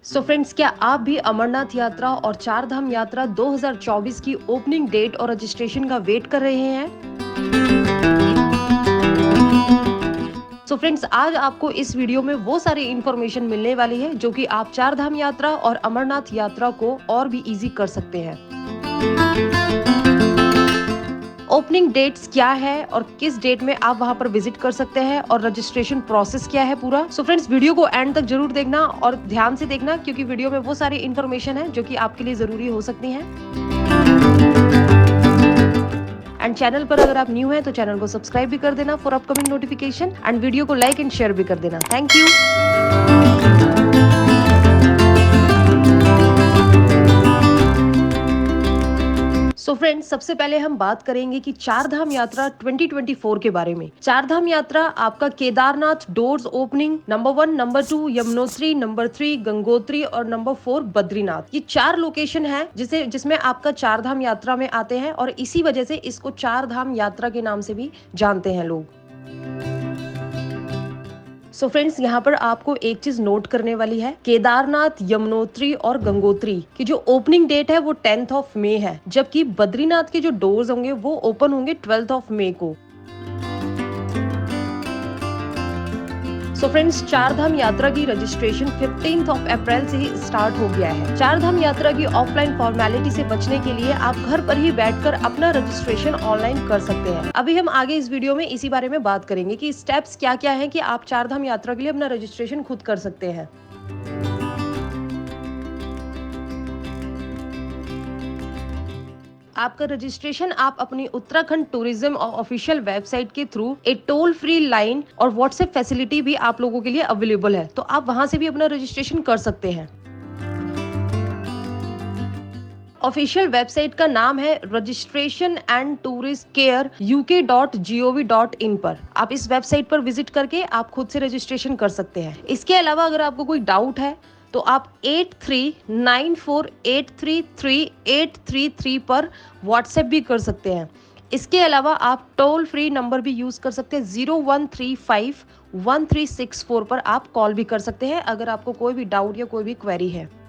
So friends, क्या आप भी अमरनाथ यात्रा और चार धाम यात्रा 2024 की ओपनिंग डेट और रजिस्ट्रेशन का वेट कर रहे हैं? सो फ्रेंड्स, आज आपको इस वीडियो में वो सारी इन्फॉर्मेशन मिलने वाली है जो कि आप चार धाम यात्रा और अमरनाथ यात्रा को और भी इजी कर सकते हैं। ओपनिंग डेट्स क्या है और किस डेट में आप वहां पर विजिट कर सकते हैं और रजिस्ट्रेशन प्रोसेस क्या है पूरा। सो फ्रेंड्स, वीडियो को एंड तक जरूर देखना और ध्यान से देखना, क्योंकि वीडियो में वो सारी इन्फॉर्मेशन है जो कि आपके लिए जरूरी हो सकती है। एंड चैनल पर अगर आप न्यू हैं तो चैनल को सब्सक्राइब भी कर देना for upcoming notification, and video को लाइक एंड शेयर भी कर देना। Thank you. सो फ्रेंड्स, सबसे पहले हम बात करेंगे कि चार धाम यात्रा 2024 के बारे में। चार धाम यात्रा आपका Kedarnath doors opening, number 1, number 2 Yamunotri, number 3 Gangotri और नंबर 4 बद्रीनाथ। ये 4 लोकेशन है जिसमें आपका चार धाम यात्रा में आते हैं, और इसी वजह से इसको चार धाम यात्रा के नाम से भी जानते हैं लोग। सो फ्रेंड्स, यहाँ पर आपको एक चीज नोट करने वाली है। केदारनाथ, यमुनोत्री और गंगोत्री की जो ओपनिंग डेट है वो 10th ऑफ मई है, जबकि बद्रीनाथ के जो डोर्स होंगे वो ओपन होंगे 12th ऑफ मई को। सो फ्रेंड्स, चार धाम यात्रा की रजिस्ट्रेशन 15th ऑफ अप्रैल से ही स्टार्ट हो गया है। चार धाम यात्रा की ऑफलाइन फॉर्मेलिटी से बचने के लिए आप घर पर ही बैठकर अपना रजिस्ट्रेशन ऑनलाइन कर सकते हैं। अभी हम आगे इस वीडियो में इसी बारे में बात करेंगे कि स्टेप्स क्या क्या हैं कि आप चार धाम यात्रा के लिए अपना रजिस्ट्रेशन खुद कर सकते हैं। आपका रजिस्ट्रेशन आप अपनी उत्तराखंड टूरिज्म और ऑफिशियल वेबसाइट के थ्रू एक टोल फ्री लाइन और व्हाट्सएप फैसिलिटी भी आप लोगों के लिए अवेलेबल है, तो आप वहां से भी अपना रजिस्ट्रेशन कर सकते हैं। ऑफिशियल वेबसाइट का नाम है registration and tourist care uk.gov.in पर। आप इस वेबसाइट पर विजिट करके आप खुद से रजिस्ट्रेशन कर सकते हैं। इसके अलावा अगर आपको कोई डाउट है तो आप 8394833833 पर व्हाट्सएप भी कर सकते हैं। इसके अलावा आप टोल फ्री नंबर भी यूज कर सकते हैं। 01351364 पर आप कॉल भी कर सकते हैं अगर आपको कोई भी डाउट या कोई भी क्वेरी है।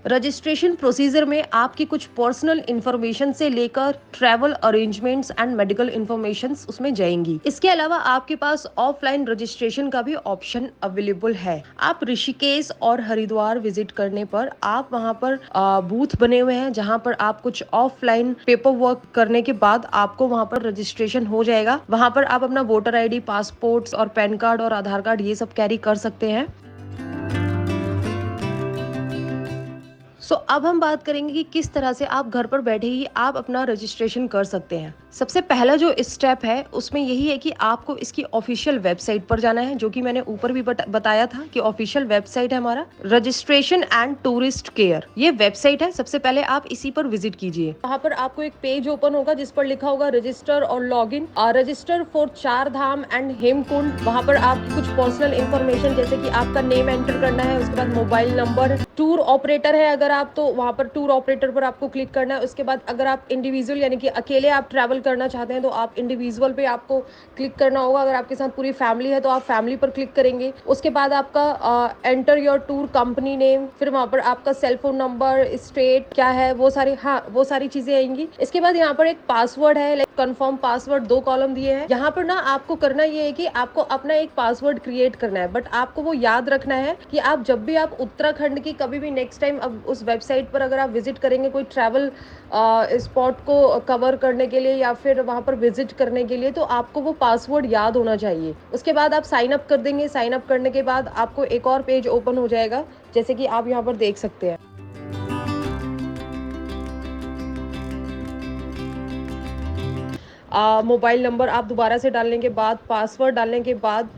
रजिस्ट्रेशन प्रोसीजर में आपकी कुछ पर्सनल इंफॉर्मेशन से लेकर travel arrangements and medical informations उसमें जाएंगी। इसके अलावा आपके पास ऑफलाइन रजिस्ट्रेशन का भी ऑप्शन अवेलेबल है। आप ऋषिकेश और हरिद्वार विजिट करने पर आप वहां पर बूथ बने हुए हैं, जहां पर आप कुछ ऑफलाइन पेपर वर्क करने के बाद आपको वहां पर रजिस्ट्रेशन हो जाएगा। वहां पर आप अपना वोटर ID, पासपोर्ट और पैन कार्ड और आधार कार्ड ये सब कैरी कर सकते हैं। सो अब हम बात करेंगे कि किस तरह से आप घर पर बैठे ही आप अपना रजिस्ट्रेशन कर सकते हैं। सबसे पहला जो स्टेप है उसमें यही है कि आपको इसकी ऑफिशियल वेबसाइट पर जाना है, जो कि मैंने ऊपर भी बताया था कि ऑफिशियल वेबसाइट है हमारा रजिस्ट्रेशन एंड टूरिस्ट केयर। ये वेबसाइट है। सबसे पहले आप इसी पर विजिट कीजिए। वहाँ पर आपको एक पेज ओपन होगा जिस पर लिखा होगा रजिस्टर और लॉग इन, रजिस्टर फॉर चार धाम एंड हेमकुंड। वहाँ पर आपकी कुछ पर्सनल इंफॉर्मेशन जैसे कि आपका नेम एंटर करना है, उसके बाद मोबाइल नंबर, टूर ऑपरेटर है अगर आप तो वहाँ पर टूर ऑपरेटर पर आपको क्लिक करना है। उसके बाद अगर आप इंडिविजुअल यानी कि अकेले आप ट्रैवल करना चाहते हैं तो आप इंडिविजुअल पे आपको क्लिक करना होगा। अगर आपके साथ पूरी फैमिली है तो आप फैमिली पर क्लिक करेंगे। उसके बाद आपका enter your tour company name, फिर वहाँ पर आपका सेल फोन नंबर, स्टेट क्या है, वो सारी चीजें आएंगी। इसके बाद यहाँ पर एक पासवर्ड है, लाइक कंफर्म पासवर्ड, 2 कॉलम दिए हैं। यहाँ पर ना आपको करना ये है कि आपको अपना एक पासवर्ड क्रिएट करना है, बट आपको वो याद रखना है कि आप जब भी आप उत्तराखंड की कभी भी नेक्स्ट टाइम अब उस वेबसाइट पर अगर आप विजिट करेंगे कोई ट्रैवल स्पॉट को कवर करने के लिए या फिर वहां पर विजिट करने के लिए, तो आपको वो पासवर्ड याद होना चाहिए। उसके बाद आप साइन अप कर देंगे। साइन अप करने के बाद आपको एक और पेज ओपन हो जाएगा, जैसे कि आप यहाँ पर देख सकते हैं। मोबाइल नंबर आप दोबारा से डालने के बाद, पासवर्ड डालने के बाद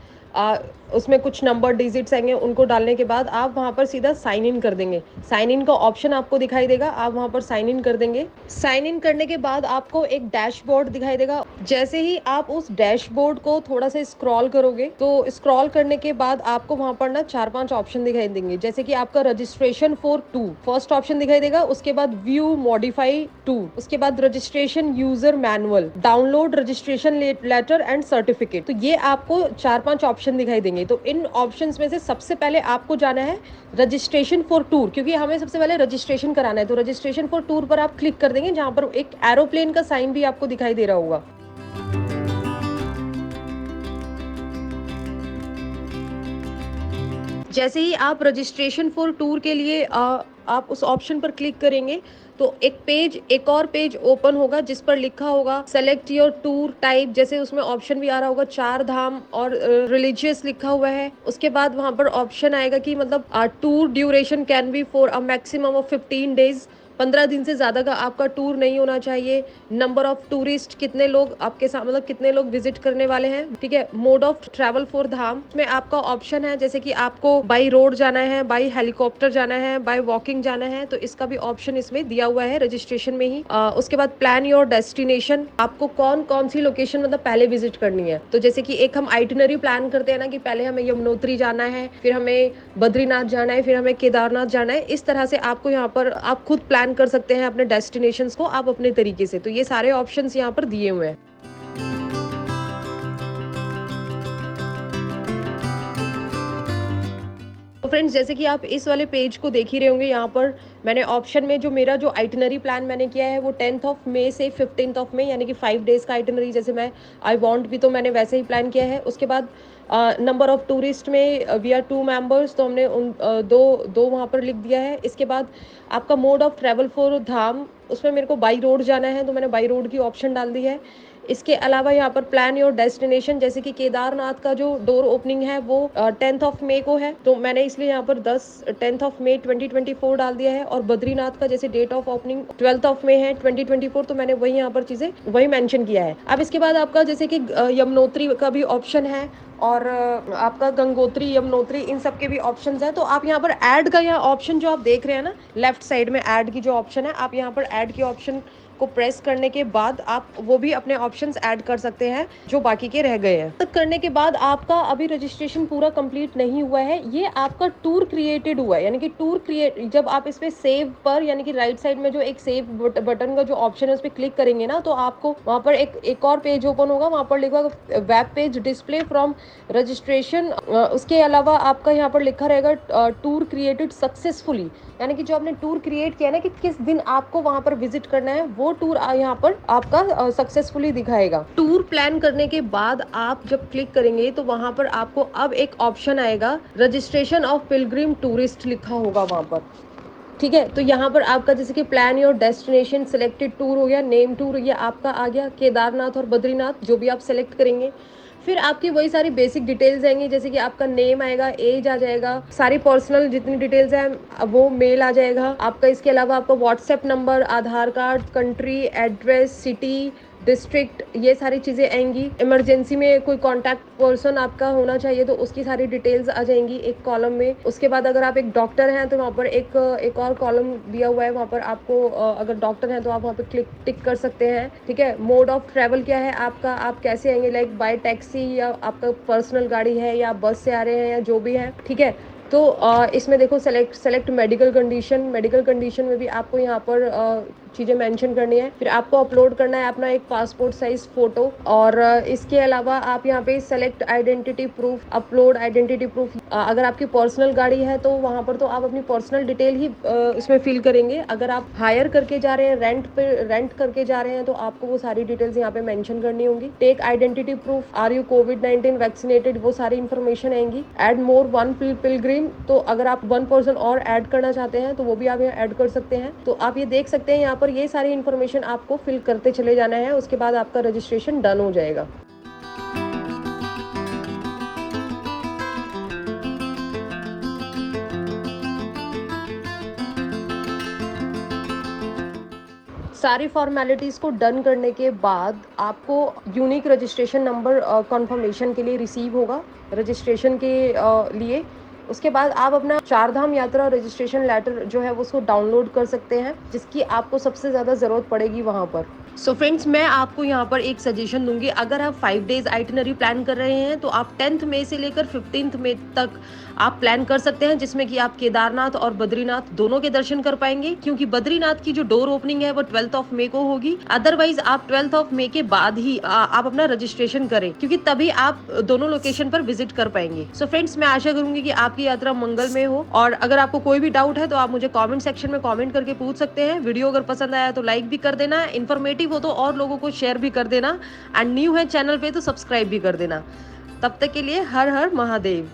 उसमें कुछ नंबर डिजिट्स आएंगे, उनको डालने के बाद आप वहां पर सीधा साइन इन कर देंगे। साइन इन का ऑप्शन आपको दिखाई देगा, आप वहां पर साइन इन कर देंगे। साइन इन करने के बाद आपको एक डैशबोर्ड दिखाई देगा। जैसे ही आप उस डैशबोर्ड को थोड़ा सा स्क्रॉल करोगे तो स्क्रॉल करने के बाद आपको वहां पर ना 4-5 ऑप्शन दिखाई देंगे, जैसे कि आपका registration for tour first option दिखाई देगा। उसके बाद व्यू मॉडिफाई टूर, उसके बाद registration user manual, download registration letter and certificate. तो ये आपको 4-5 ऑप्शन ऑप्शन दिखाई देंगे। तो इन ऑप्शंस में से सबसे पहले आपको जाना है रजिस्ट्रेशन फॉर टूर, क्योंकि हमें सबसे पहले रजिस्ट्रेशन कराना है। तो रजिस्ट्रेशन फॉर टूर पर आप क्लिक कर देंगे, जहाँ पर एक एरोप्लेन का साइन भी आपको दिखाई दे रहा होगा। जैसे ही आप रजिस्ट्रेशन फॉर टूर के लिए आप उस ऑप्शन पर क्लिक करेंगे तो एक और पेज ओपन होगा जिस पर लिखा होगा सेलेक्ट योर टूर टाइप। जैसे उसमें ऑप्शन भी आ रहा होगा 4 धाम और रिलीजियस लिखा हुआ है। उसके बाद वहां पर ऑप्शन आएगा कि मतलब tour duration can be for a maximum of 15 days. 15 दिन से ज्यादा का आपका टूर नहीं होना चाहिए। नंबर ऑफ टूरिस्ट, कितने लोग आपके साथ मतलब कितने लोग विजिट करने वाले हैं, ठीक है। मोड ऑफ ट्रैवल फॉर धाम में आपका ऑप्शन है जैसे कि आपको बाई रोड जाना है, बाई हेलीकॉप्टर जाना है, बाई वॉकिंग जाना है, तो इसका भी ऑप्शन इसमें दिया हुआ है रजिस्ट्रेशन में ही। उसके बाद प्लान योर डेस्टिनेशन, आपको कौन कौन सी लोकेशन मतलब पहले विजिट करनी है। तो जैसे कि एक हम आइटिनरी प्लान करते हैं ना कि पहले हमें यमुनोत्री जाना है, फिर हमें बद्रीनाथ जाना है, फिर हमें केदारनाथ जाना है। इस तरह से आपको यहाँ पर आप खुद प्लान कर सकते हैं अपने डेस्टिनेशंस को आप अपने तरीके से। तो ये सारे ऑप्शंस यहाँ पर दिए हुए हैं। तो फ्रेंड्स, जैसे कि आप इस वाले पेज को देख ही रहे होंगे, यहाँ पर मैंने ऑप्शन में जो मेरा जो आइटिनरी प्लान मैंने किया है वो 10th ऑफ मई से 15th ऑफ मई यानी कि 5 डेज का आइटिनरी, जैसे मैं आई वांट भी तो मैंने वैसे ही प्लान किया है। उसके बाद नंबर ऑफ टूरिस्ट में वी आर 2 मेंबर्स, तो हमने उन दो वहाँ पर लिख दिया है। इसके बाद आपका मोड ऑफ ट्रैवल फॉर धाम, उसमें मेरे को बाई रोड जाना है तो मैंने बाई रोड की ऑप्शन डाल दी है। इसके अलावा यहाँ पर प्लान योर डेस्टिनेशन, जैसे कि केदारनाथ का जो डोर ओपनिंग है वो 10th ऑफ मई को है, तो मैंने इसलिए यहाँ पर 10th ऑफ मई 2024 डाल दिया है। और बद्रीनाथ का जैसे date of opening 12th of May है 2024, तो मैंने वही यहाँ पर चीजें वही मेंशन किया है। अब इसके बाद आपका जैसे कि यमुनोत्री का भी ऑप्शन है और आपका गंगोत्री, यमुनोत्री, इन सब के भी ऑप्शंस हैं। तो आप यहाँ पर ऐड का यहाँ ऑप्शन जो आप देख रहे हैं ना लेफ्ट साइड में, ऐड की जो ऑप्शन है, आप यहाँ पर ऐड की ऑप्शन को प्रेस करने के बाद आप वो भी अपने ऑप्शंस ऐड कर सकते हैं जो बाकी के रह गए हैं। तक करने के बाद आपका अभी रजिस्ट्रेशन पूरा कंप्लीट नहीं हुआ है, ये आपका टूर क्रिएटेड हुआ है। यानी कि टूर क्रिएट, जब आप इस पे सेव पर यानी कि राइट साइड में जो एक सेव बटन का जो ऑप्शन है उस पर क्लिक करेंगे ना, तो आपको वहाँ पर एक और पेज ओपन होगा, वहाँ पर लिखा होगा web page display from registration. उसके अलावा आपका यहाँ पर लिखा रहेगा टूर क्रिएटेड सक्सेसफुली, यानी कि जो आपने टूर क्रिएट किया ना कि किस दिन आपको वहां पर विजिट करना है, वो टूर यहाँ पर आपका सक्सेसफुली दिखाएगा। टूर प्लान करने के बाद आप जब क्लिक करेंगे तो वहां पर आपको अब एक ऑप्शन आएगा रजिस्ट्रेशन ऑफ पिलग्रिम टूरिस्ट लिखा होगा वहां पर, ठीक है। तो यहाँ पर आपका जैसे कि plan your destination, selected tour हो गया, नेम टूर ये आपका आ गया, केदारनाथ और बद्रीनाथ जो भी आप सेलेक्ट करेंगे। फिर आपकी वही सारी बेसिक डिटेल्स आएंगी, जैसे कि आपका नेम आएगा, एज आ जाएगा, सारी पर्सनल जितनी डिटेल्स हैं वो मेल आ जाएगा आपका। इसके अलावा आपका WhatsApp number, Aadhaar card, country, address, city, district, ये सारी चीज़ें आएंगी। इमरजेंसी में कोई कांटेक्ट पर्सन आपका होना चाहिए तो उसकी सारी डिटेल्स आ जाएंगी एक कॉलम में। उसके बाद अगर आप एक डॉक्टर हैं तो वहाँ पर एक और कॉलम दिया हुआ है, वहाँ पर आपको अगर डॉक्टर हैं तो आप वहाँ पर टिक कर सकते हैं, ठीक है। मोड ऑफ ट्रैवल क्या है आपका, आप कैसे आएंगे, लाइक बाय टैक्सी या आपका पर्सनल गाड़ी है या बस से आ रहे हैं या जो भी है, ठीक है। तो इसमें देखो सेलेक्ट मेडिकल कंडीशन में भी आपको यहाँ पर चीज़ें मेंशन करनी है। फिर आपको अपलोड करना है अपना एक पासपोर्ट साइज फोटो, और इसके अलावा आप यहाँ पे select identity proof, upload identity proof. अगर आपकी पर्सनल गाड़ी है तो वहाँ पर तो आप अपनी पर्सनल डिटेल ही इसमें फिल करेंगे। अगर आप हायर करके जा रहे हैं, रेंट करके जा रहे हैं, तो आपको वो सारी डिटेल्स यहाँ पे मेंशन करनी होंगी। Take identity proof, are you कोविड-19 वैक्सीनेटेड, वो सारी इन्फॉर्मेशन आएंगी। एड मोर 1 पिलग्रिम, तो अगर आप 1 पर्सन और ऐड करना चाहते हैं तो वो भी आप यहाँ ऐड कर सकते हैं। तो आप ये देख सकते हैं यहाँ पर ये सारी इन्फॉर्मेशन आपको फिल करते चले जाना है, उसके बाद आपका रजिस्ट्रेशन डन हो जाएगा। सारी फॉर्मेलिटीज़ को डन करने के बाद आपको यूनिक रजिस्ट्रेशन नंबर कंफर्मेशन के लिए रिसीव होगा रजिस्ट्रेशन के लिए। उसके बाद आप अपना 4 धाम यात्रा रजिस्ट्रेशन लेटर जो है उसको डाउनलोड कर सकते हैं, जिसकी आपको सबसे ज़्यादा ज़रूरत पड़ेगी वहाँ पर। सो फ्रेंड्स, मैं आपको यहाँ पर एक सजेशन दूंगी। अगर आप 5 डेज आइटिनरी प्लान कर रहे हैं तो आप 10th मई से लेकर 15th मई तक आप प्लान कर सकते हैं, जिसमें कि आप केदारनाथ और बद्रीनाथ दोनों के दर्शन कर पाएंगे, क्योंकि बद्रीनाथ की जो डोर ओपनिंग है वो 12th ऑफ मई को होगी। अदरवाइज आप 12th ऑफ मई के बाद ही आप अपना रजिस्ट्रेशन करें, क्योंकि तभी आप दोनों लोकेशन पर विजिट कर पाएंगे। सो फ्रेंड्स, मैं आशा करूंगी कि आपकी यात्रा मंगलमय हो, और अगर आपको कोई भी डाउट है तो आप मुझे कॉमेंट सेक्शन में कॉमेंट करके पूछ सकते हैं। वीडियो अगर पसंद आया तो लाइक भी कर देना, इन्फॉर्मेटिव हो तो और लोगों को शेयर भी कर देना, एंड न्यू है चैनल पे तो सब्सक्राइब भी कर देना। तब तक के लिए हर हर महादेव।